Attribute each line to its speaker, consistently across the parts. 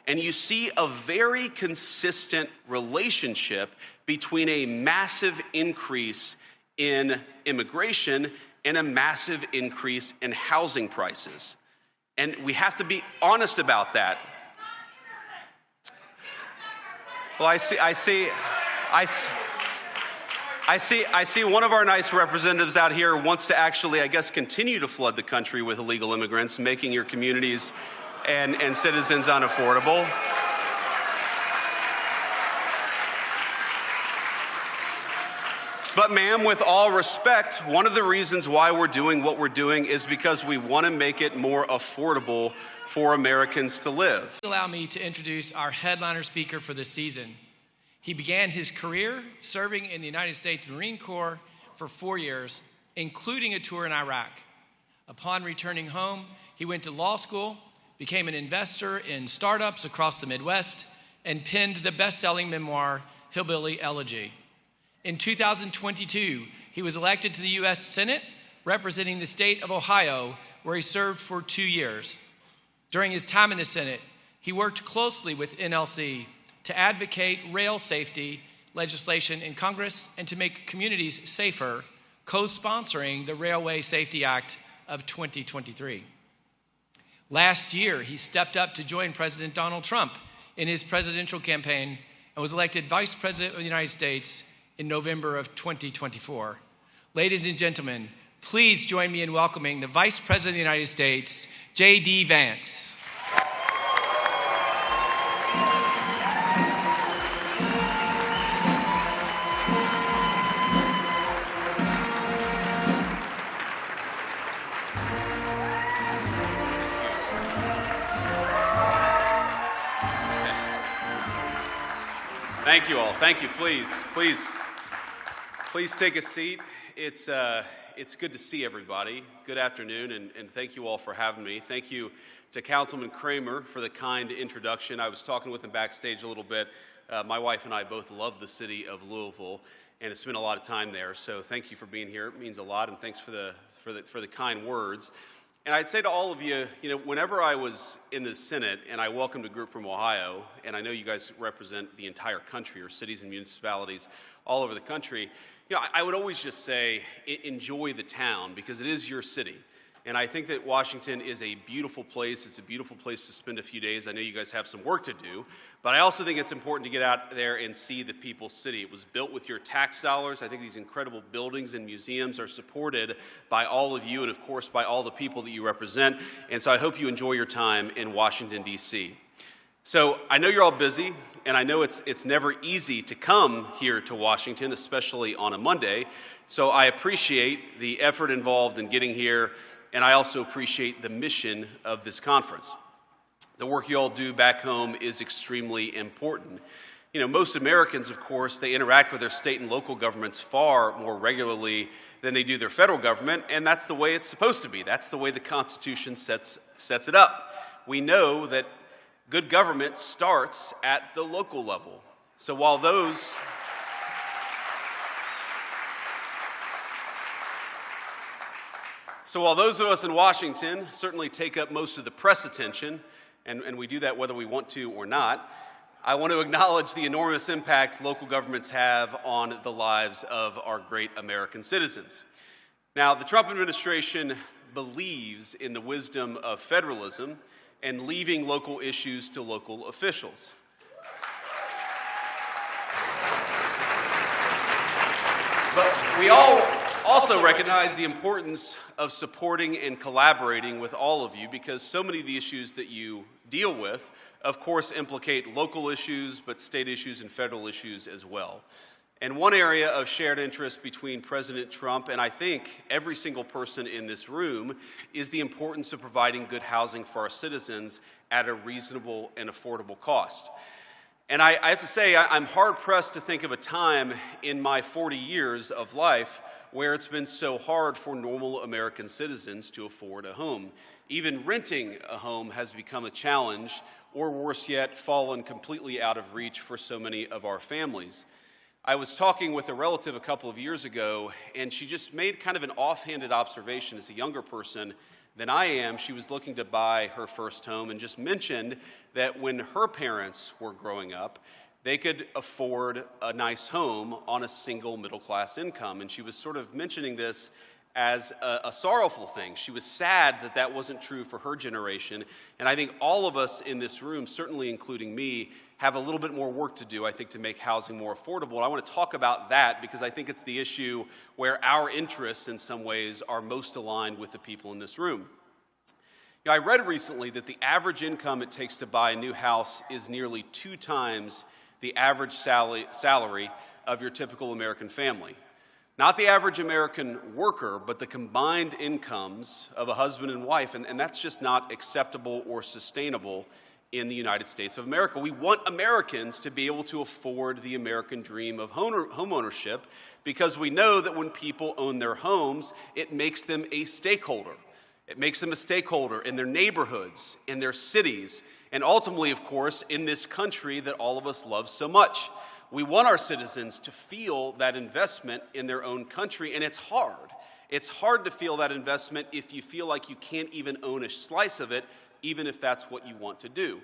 Speaker 1: and you see a very consistent relationship between a massive increase in immigration and a massive increase in housing prices. And we have to be honest about that. Well, I see one of our nice representatives out here wants to actually, I guess, continue to flood the country with illegal immigrants, making your communities and citizens unaffordable. But ma'am, with all respect, one of the reasons why we're doing what we're doing is because we want to make it more affordable for Americans to live.
Speaker 2: Allow me to introduce our headliner speaker for this season. He began his career serving in the United States Marine Corps for 4 years, including a tour in Iraq. Upon returning home, he went to law school, became an investor in startups across the Midwest, and penned the best-selling memoir, Hillbilly Elegy. In 2022, he was elected to the U.S. Senate, representing the state of Ohio, where he served for 2 years. During his time in the Senate, he worked closely with NLC to advocate rail safety legislation in Congress and to make communities safer, co-sponsoring the Railway Safety Act of 2023. Last year, he stepped up to join President Donald Trump in his presidential campaign and was elected Vice President of the United States in November of 2024. Ladies and gentlemen, please join me in welcoming the Vice President of the United States, JD Vance.
Speaker 1: Thank you all. Thank you. Please take a seat. It's good to see everybody. Good afternoon, and thank you all for having me. Thank you to Councilman Kramer for the kind introduction. I was talking with him backstage a little bit. My wife and I both love the city of Louisville, and have spent a lot of time there. So thank you for being here. It means a lot, and thanks for the kind words. And I'd say to all of you, whenever I was in the Senate and I welcomed a group from Ohio, and I know you guys represent the entire country or cities and municipalities all over the country, I would always just say, enjoy the town because it is your city. And I think that Washington is a beautiful place. It's a beautiful place to spend a few days. I know you guys have some work to do, but I also think it's important to get out there and see the people's city. It was built with your tax dollars. I think these incredible buildings and museums are supported by all of you and, of course, by all the people that you represent. And so I hope you enjoy your time in Washington, D.C. So I know you're all busy, and I know it's never easy to come here to Washington, especially on a Monday. So I appreciate the effort involved in getting here, and I also appreciate the mission of this conference. The work you all do back home is extremely important. Most Americans, of course, they interact with their state and local governments far more regularly than they do their federal government, and that's the way it's supposed to be. That's the way the Constitution sets it up. We know that good government starts at the local level. So while those of us in Washington certainly take up most of the press attention, and we do that whether we want to or not, I want to acknowledge the enormous impact local governments have on the lives of our great American citizens. Now, the Trump administration believes in the wisdom of federalism and leaving local issues to local officials. But we all also recognize the importance of supporting and collaborating with all of you because so many of the issues that you deal with, of course, implicate local issues, but state issues and federal issues as well. And one area of shared interest between President Trump and I think every single person in this room is the importance of providing good housing for our citizens at a reasonable and affordable cost. And I have to say, I'm hard-pressed to think of a time in my 40 years of life where it's been so hard for normal American citizens to afford a home. Even renting a home has become a challenge, or worse yet, fallen completely out of reach for so many of our families. I was talking with a relative a couple of years ago, and she just made kind of an offhanded observation as a younger person than I am. She was looking to buy her first home and just mentioned that when her parents were growing up, they could afford a nice home on a single middle-class income. And she was sort of mentioning this as a sorrowful thing. She was sad that that wasn't true for her generation. And I think all of us in this room, certainly including me, have a little bit more work to do, I think, to make housing more affordable. And I want to talk about that because I think it's the issue where our interests in some ways are most aligned with the people in this room. You know, I read recently that the average income it takes to buy a new house is nearly 2 times the average salary of your typical American family. Not the average American worker, but the combined incomes of a husband and wife, and that's just not acceptable or sustainable in the United States of America. We want Americans to be able to afford the American dream of homeownership because we know that when people own their homes, it makes them a stakeholder. It makes them a stakeholder in their neighborhoods, in their cities, and ultimately, of course, in this country that all of us love so much. We want our citizens to feel that investment in their own country, and it's hard. It's hard to feel that investment if you feel like you can't even own a slice of it, even if that's what you want to do.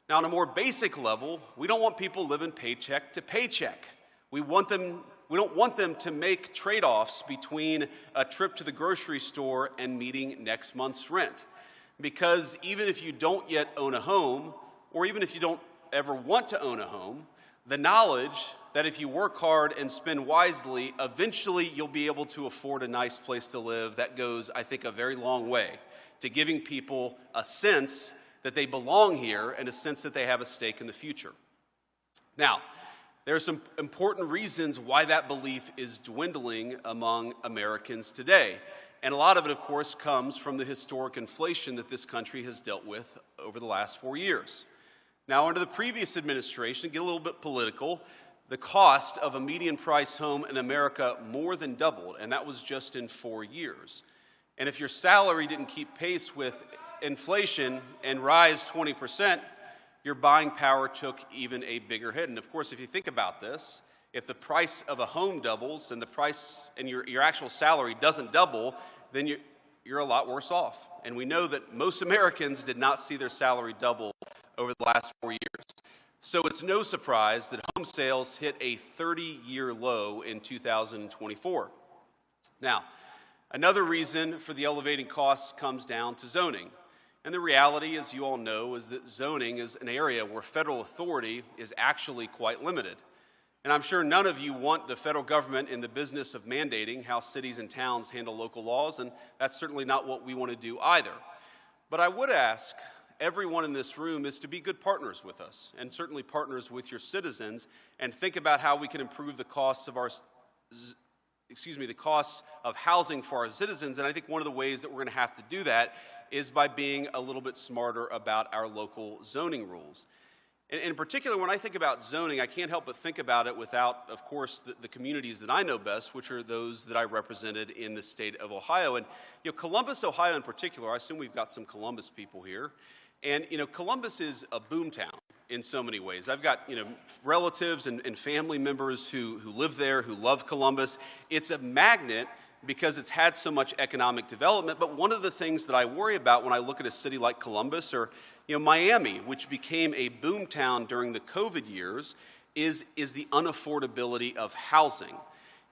Speaker 1: Now, on a more basic level, we don't want people living paycheck to paycheck. We don't want them to make trade-offs between a trip to the grocery store and meeting next month's rent. Because even if you don't yet own a home, or even if you don't ever want to own a home, the knowledge that if you work hard and spend wisely, eventually you'll be able to afford a nice place to live, that goes, I think, a very long way to giving people a sense that they belong here and a sense that they have a stake in the future. Now, there are some important reasons why that belief is dwindling among Americans today. And a lot of it, of course, comes from the historic inflation that this country has dealt with over the last 4 years. Now, under the previous administration, get a little bit political, the cost of a median price home in America more than doubled, and that was just in 4 years. And if your salary didn't keep pace with inflation and rise 20%, your buying power took even a bigger hit. And of course, if you think about this, if the price of a home doubles and the price and your actual salary doesn't double, then you're a lot worse off. And we know that most Americans did not see their salary double over the last 4 years. So it's no surprise that home sales hit a 30-year low in 2024. Now, another reason for the elevating costs comes down to zoning. And the reality, as you all know, is that zoning is an area where federal authority is actually quite limited. And I'm sure none of you want the federal government in the business of mandating how cities and towns handle local laws, and that's certainly not what we want to do either. But I would ask everyone in this room is to be good partners with us, and certainly partners with your citizens, and think about how we can improve the costs of the costs of housing for our citizens. And I think one of the ways that we're going to have to do that is by being a little bit smarter about our local zoning rules. And in particular, when I think about zoning, I can't help but think about it without, of course, the communities that I know best, which are those that I represented in the state of Ohio. And, you know, Columbus, Ohio in particular, I assume we've got some Columbus people here. And, you know, Columbus is a boom town in so many ways. I've got, you know, relatives and family members who live there, who love Columbus. It's a magnet because it's had so much economic development. But one of the things that I worry about when I look at a city like Columbus or, you know, Miami, which became a boom town during the COVID years, is the unaffordability of housing.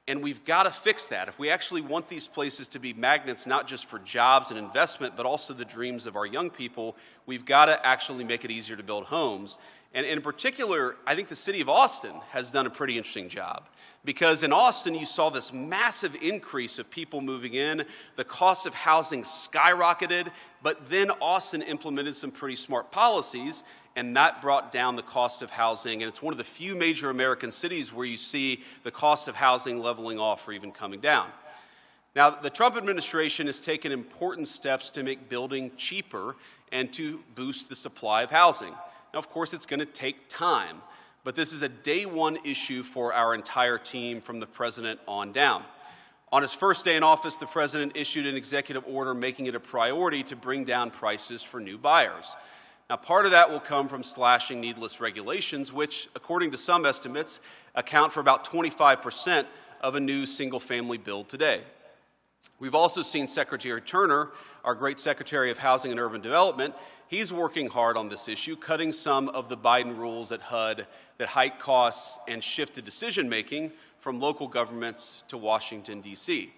Speaker 1: And we've got to fix that. If we actually want these places to be magnets, not just for jobs and investment, but also the dreams of our young people, we've got to actually make it easier to build homes. And in particular, I think the city of Austin has done a pretty interesting job. Because in Austin, you saw this massive increase of people moving in. The cost of housing skyrocketed, but then Austin implemented some pretty smart policies, and that brought down the cost of housing. And it's one of the few major American cities where you see the cost of housing leveling off or even coming down. Now, the Trump administration has taken important steps to make building cheaper and to boost the supply of housing. Now, of course, it's going to take time, but this is a day one issue for our entire team from the president on down. On his first day in office, the president issued an executive order making it a priority to bring down prices for new buyers. Now, part of that will come from slashing needless regulations, which, according to some estimates, account for about 25% of a new single-family build today. We've also seen Secretary Turner, our great Secretary of Housing and Urban Development, he's working hard on this issue, cutting some of the Biden rules at HUD that hike costs and shift the decision-making from local governments to Washington, D.C.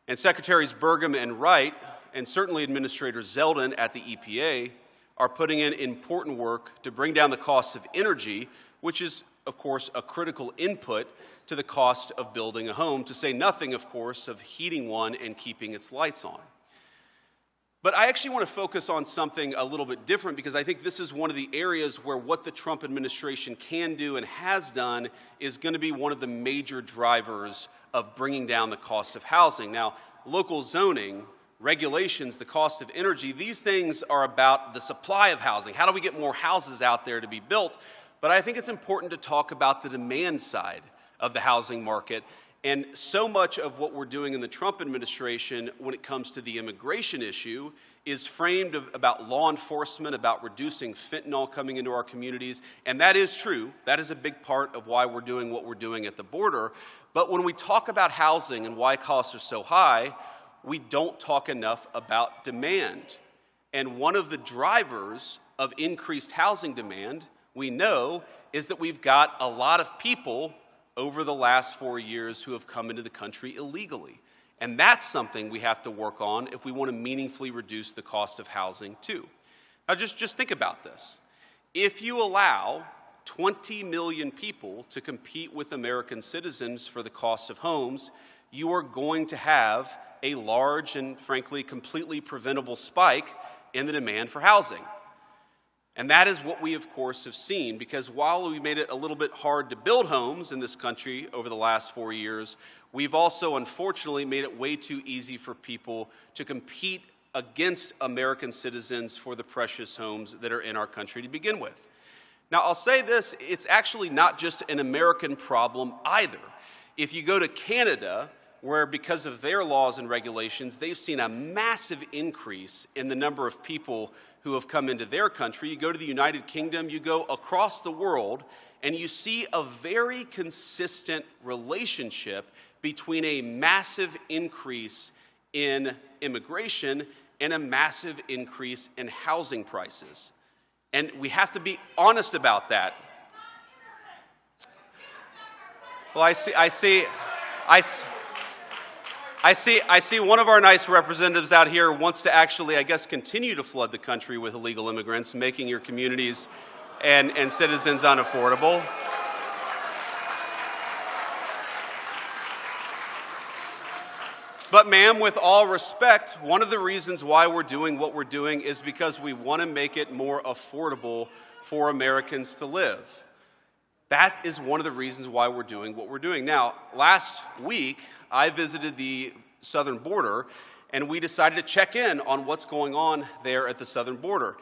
Speaker 1: And Secretaries Burgum and Wright, and certainly Administrator Zeldin at the EPA, are putting in important work to bring down the costs of energy, which is, of course, a critical input to the cost of building a home, to say nothing, of course, of heating one and keeping its lights on. But I actually want to focus on something a little bit different, because I think this is one of the areas where what the Trump administration can do and has done is going to be one of the major drivers of bringing down the cost of housing. Now, local zoning, regulations, the cost of energy, these things are about the supply of housing. How do we get more houses out there to be built? But I think it's important to talk about the demand side of the housing market. And so much of what we're doing in the Trump administration when it comes to the immigration issue is framed about law enforcement, about reducing fentanyl coming into our communities. And that is true. That is a big part of why we're doing what we're doing at the border. But when we talk about housing and why costs are so high, we don't talk enough about demand. And one of the drivers of increased housing demand, we know, is that we've got a lot of people over the last 4 years who have come into the country illegally. And that's something we have to work on if we want to meaningfully reduce the cost of housing too. Now just think about this. If you allow 20 million people to compete with American citizens for the cost of homes, you are going to have a large and, frankly, completely preventable spike in the demand for housing. And that is what we, of course, have seen, because while we made it a little bit hard to build homes in this country over the last 4 years, we've also, unfortunately, made it way too easy for people to compete against American citizens for the precious homes that are in our country to begin with. Now, I'll say this, it's actually not just an American problem either. If you go to Canada, where because of their laws and regulations, they've seen a massive increase in the number of people who have come into their country. You go to the United Kingdom, you go across the world, and you see a very consistent relationship between a massive increase in immigration and a massive increase in housing prices. And we have to be honest about that. Well, I see one of our nice representatives out here wants to actually, I guess, continue to flood the country with illegal immigrants, making your communities and citizens unaffordable. But ma'am, with all respect, one of the reasons why we're doing what we're doing is because we want to make it more affordable for Americans to live. That is one of the reasons why we're doing what we're doing. Now, last week, I visited the southern border, and we decided to check in on what's going on there at the southern border.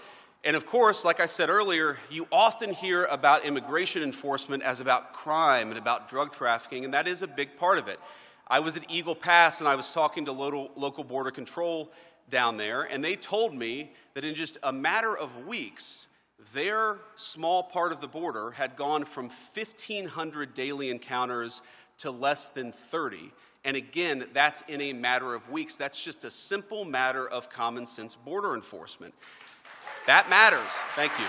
Speaker 1: And of course, like I said earlier, you often hear about immigration enforcement as about crime and about drug trafficking, and that is a big part of it. I was at Eagle Pass, and I was talking to local border control down there, and they told me that in just a matter of weeks, their small part of the border had gone from 1,500 daily encounters to less than 30. And again, that's in a matter of weeks. That's just a simple matter of common sense border enforcement. That matters. Thank you.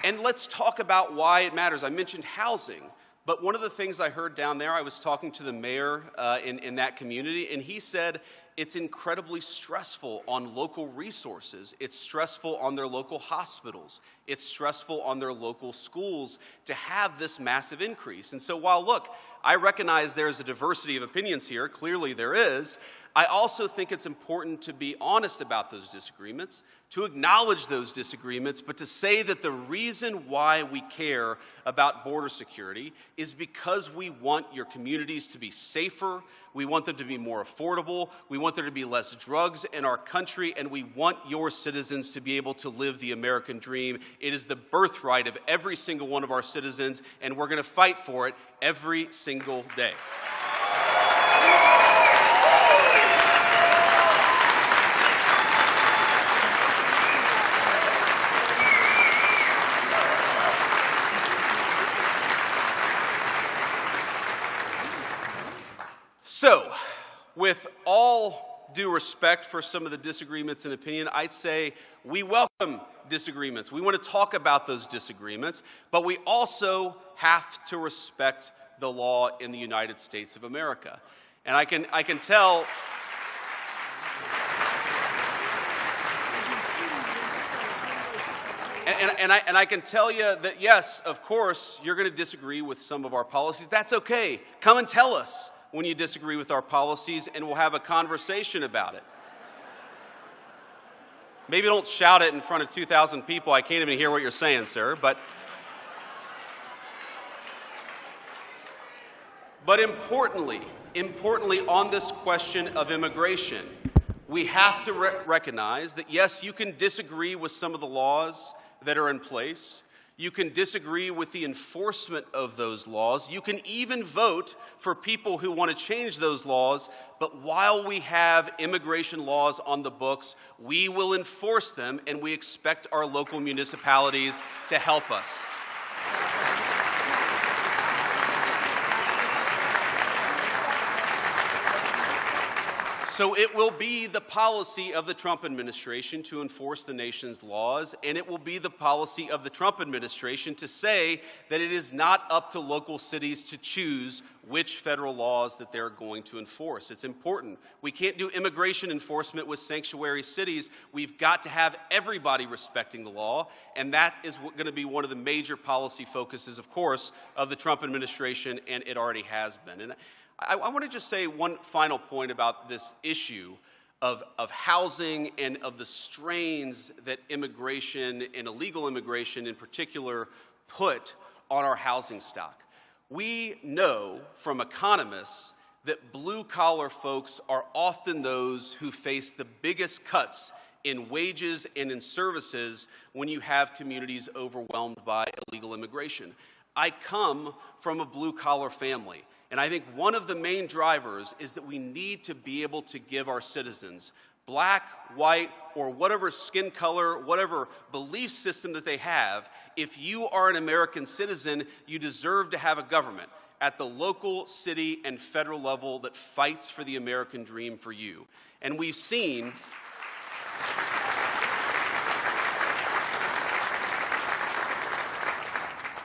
Speaker 1: And let's talk about why it matters. I mentioned housing. But one of the things I heard down there, I was talking to the mayor in that community, and he said it's incredibly stressful on local resources. It's stressful on their local hospitals. It's stressful on their local schools to have this massive increase. And so while, look, I recognize there's a diversity of opinions here, clearly there is, I also think it's important to be honest about those disagreements, to acknowledge those disagreements, but to say that the reason why we care about border security is because we want your communities to be safer, we want them to be more affordable, we want there to be less drugs in our country, and we want your citizens to be able to live the American dream. It is the birthright of every single one of our citizens, and we're going to fight for it every single day. So, with all due respect for some of the disagreements in opinion, I'd say we welcome disagreements. We want to talk about those disagreements, but we also have to respect the law in the United States of America. And I can tell... And I can tell you that, yes, of course, you're going to disagree with some of our policies. That's okay. Come and tell us when you disagree with our policies, and we'll have a conversation about it. Maybe don't shout it in front of 2,000 people. I can't even hear what you're saying, sir. But importantly, on this question of immigration, we have to recognize that, yes, you can disagree with some of the laws that are in place. You can disagree with the enforcement of those laws. You can even vote for people who want to change those laws. But while we have immigration laws on the books, we will enforce them, and we expect our local municipalities to help us. So it will be the policy of the Trump administration to enforce the nation's laws, and it will be the policy of the Trump administration to say that it is not up to local cities to choose which federal laws that they're going to enforce. It's important. We can't do immigration enforcement with sanctuary cities. We've got to have everybody respecting the law, and that is going to be one of the major policy focuses, of course, of the Trump administration, and it already has been. And I want to just say one final point about this issue of housing and of the strains that immigration and illegal immigration in particular put on our housing stock. We know from economists that blue-collar folks are often those who face the biggest cuts in wages and in services when you have communities overwhelmed by illegal immigration. I come from a blue-collar family. And I think one of the main drivers is that we need to be able to give our citizens, black, white, or whatever skin color, whatever belief system that they have, if you are an American citizen, you deserve to have a government at the local, city, and federal level that fights for the American dream for you. And we've seen...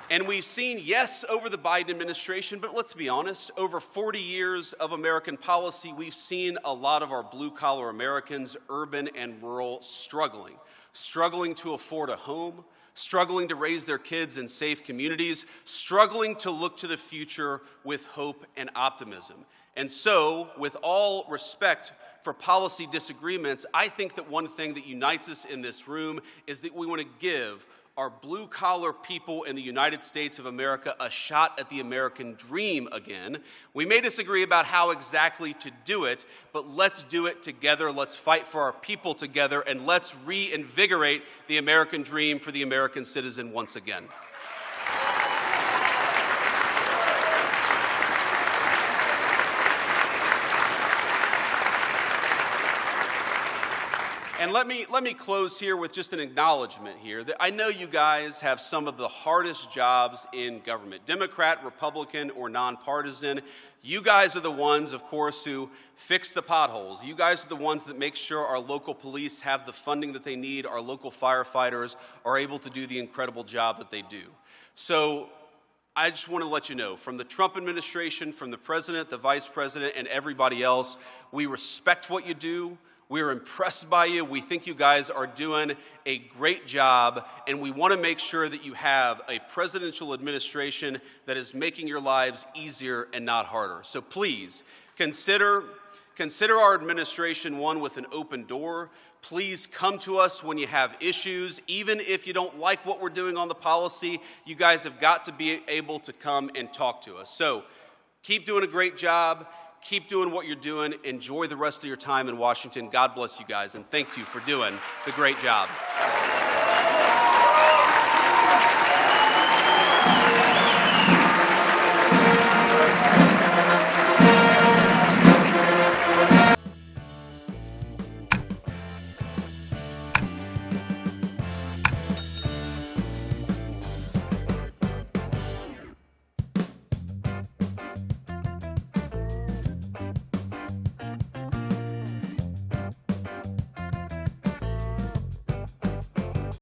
Speaker 1: And we've seen, yes, over the Biden administration, but let's be honest, over 40 years of American policy, we've seen a lot of our blue-collar Americans, urban and rural, struggling to afford a home, struggling to raise their kids in safe communities, struggling to look to the future with hope and optimism. And so, with all respect for policy disagreements, I think that one thing that unites us in this room is that we want to give our blue-collar people in the United States of America a shot at the American dream again. We may disagree about how exactly to do it, but let's do it together. Let's fight for our people together, and let's reinvigorate the American dream for the American citizen once again. And let me close here with just an acknowledgement here that I know you guys have some of the hardest jobs in government, Democrat, Republican, or nonpartisan. You guys are the ones, of course, who fix the potholes. You guys are the ones that make sure our local police have the funding that they need, our local firefighters are able to do the incredible job that they do. So I just want to let you know, from the Trump administration, from the president, the vice president, and everybody else, we respect what you do. We're impressed by you. We think you guys are doing a great job, and we want to make sure that you have a presidential administration that is making your lives easier and not harder. So please, consider our administration one with an open door. Please come to us when you have issues. Even if you don't like what we're doing on the policy, you guys have got to be able to come and talk to us. So keep doing a great job. Keep doing what you're doing. Enjoy the rest of your time in Washington. God bless you guys, and thank you for doing the great job.